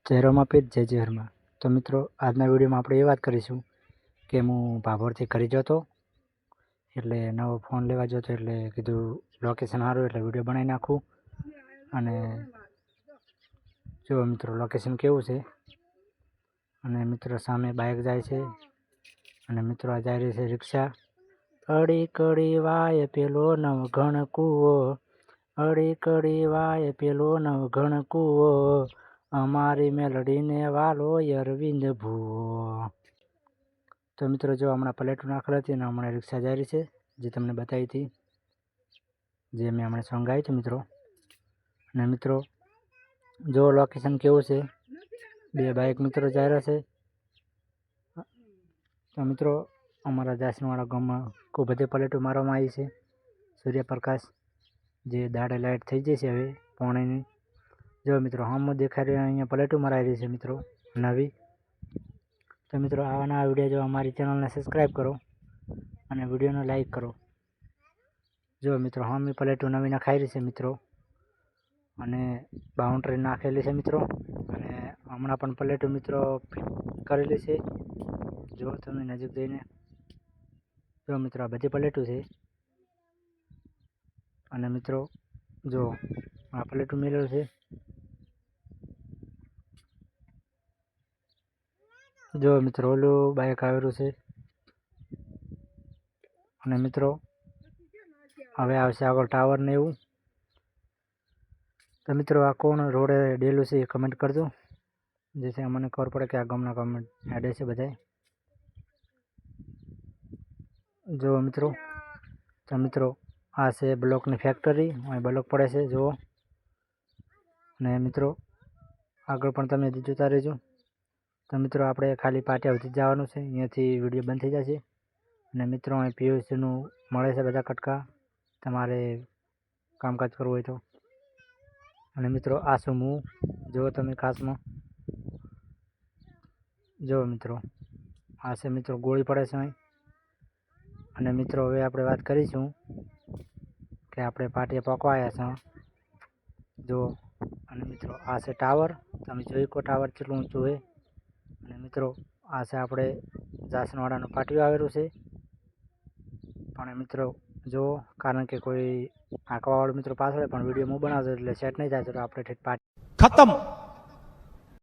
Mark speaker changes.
Speaker 1: ચહેરોમાં page જય જહેરમાં. તો મિત્રો આજના વિડીયોમાં આપણે એ વાત કરીશું કે હું ભાભરથી ઘરે જતો એટલે નવો ફોન લેવા જતો એટલે કીધું લોકેશન સારું એટલે વિડીયો બનાવી નાખું. અને જો મિત્રો લોકેશન કેવું છે અને મિત્રો સામે બાઇક જાય છે અને મિત્રો આ જાય રહી છે રિક્ષા. અડી કડી વાય પેલો નવઘણ કૂવો, અડી કડી વાય પેલો નવઘણ કૂવો, અમારી મેલડીને વાલો અરવિંદ ભૂવો. તો મિત્રો જો હમણાં પ્લેટો નાખેલ હતી અને હમણાં રિક્ષા જાય રહી છે જે તમને બતાવી હતી, જે મેં હમણાં સોંગ ગાયું હતું મિત્રો. અને મિત્રો જો લોકેશન કેવું છે, બે બાઇક મિત્રો જાય રહ્યા છે. તો મિત્રો અમારા જાસનવાળા ગામમાં ખૂબ બધી પ્લેટો મારવામાં આવી છે સૂર્યપ્રકાશ, જે દાડે લાઇટ થઈ જશે હવે પાણીની. જો મિત્રો હમ દેખાઈ રહ્યા અહીંયા પ્લેટો મરાઈ રહી છે મિત્રો નવી. તો મિત્રો આવા નવા વિડીયો જો અમારી ચેનલને સબસ્ક્રાઈબ કરો અને વિડીયોને લાઈક કરો. જો મિત્રો હમ પ્લેટો નવી નખાઈ રહી છે મિત્રો અને બાઉન્ડ્રી નાખેલી છે મિત્રો. અને હમણાં પણ પ્લેટો મિત્રો કરેલી છે. જો તમે નજીક જઈને જો મિત્રો આ બધી પ્લેટો છે. અને મિત્રો જો આ પ્લેટો મેળવેલ છે. જો મિત્રો ઓલું બાઇક આવેલું છે. અને મિત્રો હવે આવશે આગળ ટાવર ને એવું. તો મિત્રો આ કોણ રોડે ડેલું છે એ કમેન્ટ કરજો, જેથી અમને ખબર પડે કે આ ગામના કમેન્ટ હેડે છે બધાય. જો મિત્રો તો મિત્રો આ છે બ્લોકની ફેક્ટરી, અહીં બ્લોક પડે છે જુઓ. અને મિત્રો આગળ પણ તમે જોતા રહેજો. તો મિત્રો આપણે ખાલી પાટિયા સુધી જવાનું છે, અહીંયાથી વિડીયો બંધ થઈ જશે. અને મિત્રો અહીં પીયુસીનું મળે છે બધા કટકા તમારે કામકાજ કરવું હોય તો. અને મિત્રો આ શું હું જુઓ તમે ખાસમાં જો મિત્રો આ છે મિત્રો ગોળી પડે છે અહીં. અને મિત્રો હવે આપણે વાત કરીશું કે આપણે પાટિયા પકવા આવ્યા છે જો. અને મિત્રો આ છે ટાવર, તમે જોઈ કો ટાવર કેટલું ઊંચું હોય. અને મિત્રો આ છે આપણે જાસનવાડાનું પાટિયું આવેલું છે. પણ મિત્રો જો કારણ કે કોઈ આંકવાવાળો મિત્રો પાછળ પણ વિડીયો હું બનાવતો એટલે સેટ નહીં થાય તો આપણે ઠેઠ પાટી
Speaker 2: खत्म।